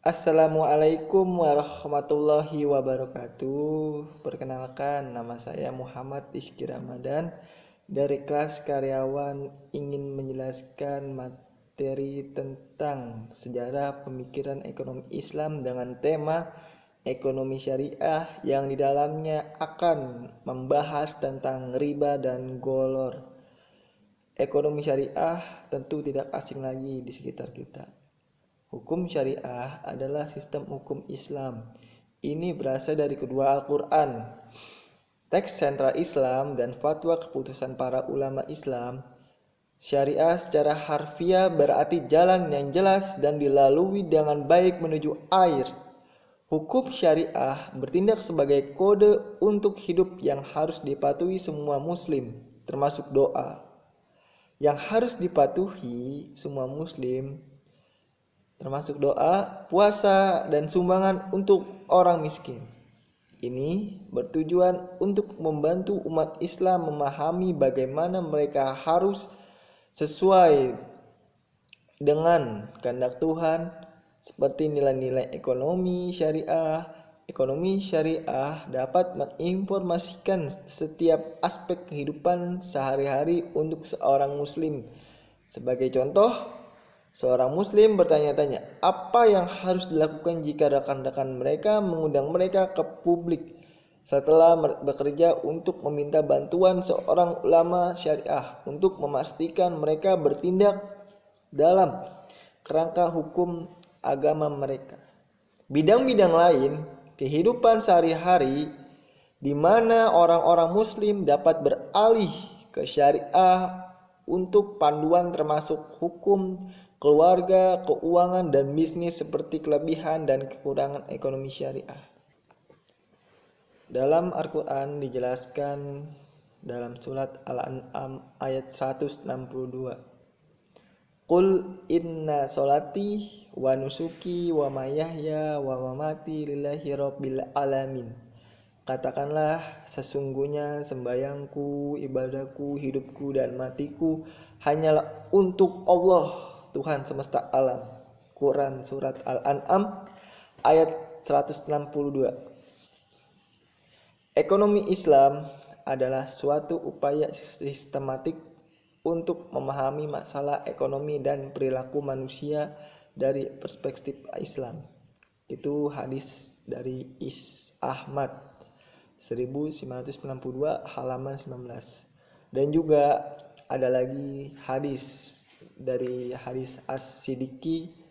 Assalamualaikum warahmatullahi wabarakatuh. Perkenalkan, nama saya Muhammad Rizky Ramadan dari kelas karyawan, ingin menjelaskan materi tentang sejarah pemikiran ekonomi Islam dengan tema ekonomi syariah yang di dalamnya akan membahas tentang riba dan golor. Ekonomi syariah tentu tidak asing lagi di sekitar kita. Hukum syariah adalah sistem hukum Islam. Ini berasal dari kedua Al-Quran, teks sentral Islam dan fatwa keputusan para ulama Islam. Syariah secara harfiah berarti jalan yang jelas dan dilalui dengan baik menuju air. Hukum syariah bertindak sebagai kode untuk hidup yang harus dipatuhi semua muslim, termasuk doa yang harus dipatuhi semua muslim, termasuk doa, puasa, dan sumbangan untuk orang miskin. Ini bertujuan untuk membantu umat Islam memahami bagaimana mereka harus sesuai dengan kehendak Tuhan, seperti nilai-nilai ekonomi syariah. Ekonomi syariah dapat menginformasikan setiap aspek kehidupan sehari-hari untuk seorang muslim. Sebagai contoh, seorang muslim bertanya-tanya apa yang harus dilakukan jika rekan-rekan mereka mengundang mereka ke publik setelah bekerja untuk meminta bantuan seorang ulama syariah untuk memastikan mereka bertindak dalam kerangka hukum agama mereka. Bidang-bidang lain kehidupan sehari-hari di mana orang-orang muslim dapat beralih ke syariah untuk panduan termasuk hukum keluarga, keuangan, dan bisnis seperti kelebihan dan kekurangan ekonomi syariah. Dalam Al-Quran dijelaskan dalam surat Al-An'am ayat 162. Qul inna solati wa nusuki wa mayahya wa mamati lillahi rabbil alamin. Katakanlah, sesungguhnya sembayangku, ibadahku, hidupku, dan matiku hanyalah untuk Allah, Tuhan semesta alam. Quran surat Al-An'am ayat 162. Ekonomi Islam adalah suatu upaya sistematik untuk memahami masalah ekonomi dan perilaku manusia dari perspektif Islam. Itu hadis dari Ahmad 1992 halaman 19. Dan juga ada lagi hadis dari hadis As-Siddiqi.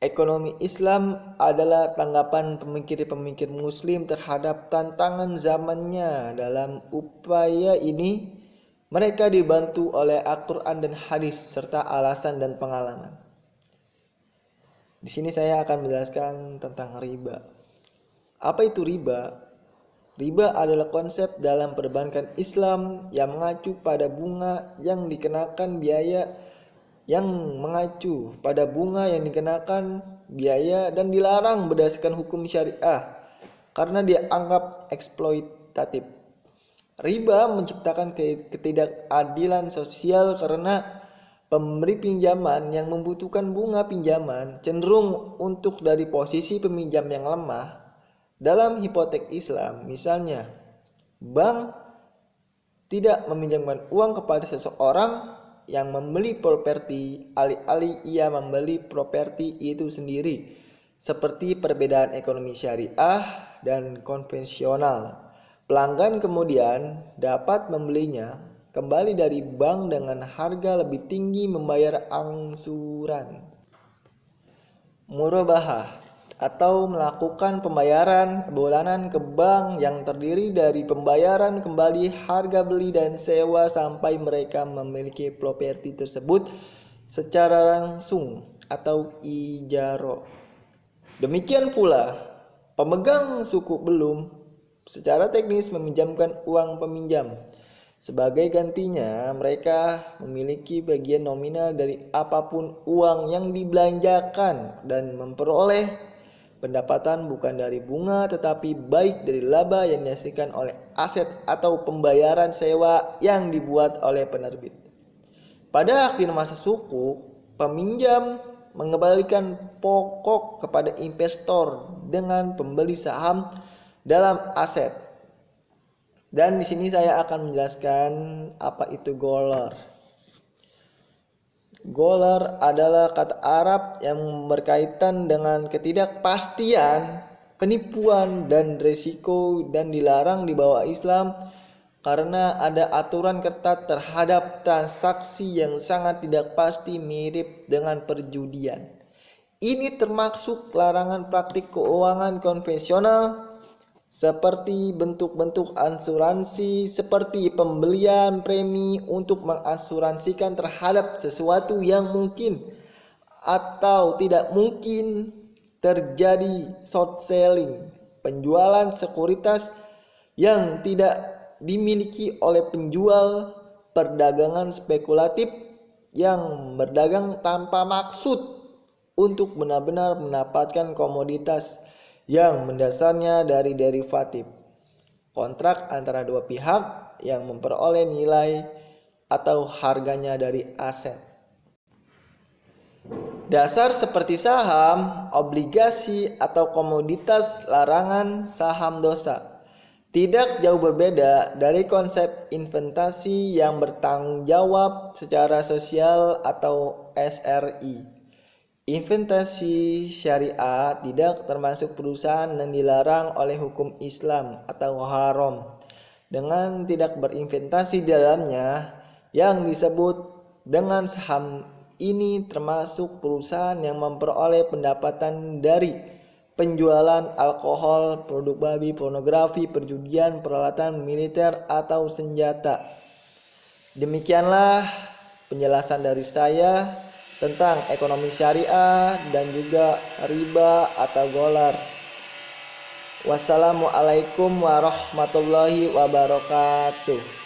Ekonomi Islam adalah tanggapan pemikir-pemikir muslim terhadap tantangan zamannya. Dalam upaya ini mereka dibantu oleh Al-Quran dan hadis serta alasan dan pengalaman. Di sini saya akan menjelaskan tentang riba. Apa itu riba? Riba adalah konsep dalam perbankan Islam yang mengacu pada bunga yang dikenakan biaya dan dilarang berdasarkan hukum syariah karena dianggap eksploitatif. Riba menciptakan ketidakadilan sosial karena pemberi pinjaman yang membutuhkan bunga pinjaman cenderung untuk dari posisi peminjam yang lemah. Dalam hipotek Islam, misalnya, bank tidak meminjamkan uang kepada seseorang yang membeli properti alih-alih ia membeli properti itu sendiri, seperti perbedaan ekonomi syariah dan konvensional. Pelanggan kemudian dapat membelinya kembali dari bank dengan harga lebih tinggi membayar angsuran. Murabahah atau melakukan pembayaran bulanan ke bank yang terdiri dari pembayaran kembali harga beli dan sewa sampai mereka memiliki properti tersebut secara langsung atau ijaro. Demikian pula pemegang suku belum secara teknis meminjamkan uang peminjam. Sebagai gantinya, mereka memiliki bagian nominal dari apapun uang yang dibelanjakan dan memperoleh pendapatan bukan dari bunga tetapi baik dari laba yang dihasilkan oleh aset atau pembayaran sewa yang dibuat oleh penerbit. Pada akhir masa suku, peminjam mengembalikan pokok kepada investor dengan pembeli saham dalam aset. Dan di sini saya akan menjelaskan apa itu goler. Goler adalah kata Arab yang berkaitan dengan ketidakpastian, penipuan, dan resiko, dan dilarang di bawah Islam karena ada aturan ketat terhadap transaksi yang sangat tidak pasti, mirip dengan perjudian. Ini termasuk larangan praktik keuangan konvensional seperti bentuk-bentuk asuransi, seperti pembelian premi untuk mengasuransikan terhadap sesuatu yang mungkin atau tidak mungkin terjadi, short selling, penjualan sekuritas yang tidak dimiliki oleh penjual, perdagangan spekulatif yang berdagang tanpa maksud untuk benar-benar mendapatkan komoditas yang mendasarnya dari derivatif, kontrak antara dua pihak yang memperoleh nilai atau harganya dari aset. Dasar seperti saham, obligasi, atau komoditas larangan saham dosa tidak jauh berbeda dari konsep investasi yang bertanggung jawab secara sosial atau SRI. Investasi syariah tidak termasuk perusahaan yang dilarang oleh hukum Islam atau haram dengan tidak berinvestasi di dalamnya. Yang disebut dengan saham ini termasuk perusahaan yang memperoleh pendapatan dari penjualan alkohol, produk babi, pornografi, perjudian, peralatan militer, atau senjata. Demikianlah penjelasan dari saya tentang ekonomi syariah dan juga riba atau goler. Wassalamualaikum warahmatullahi wabarakatuh.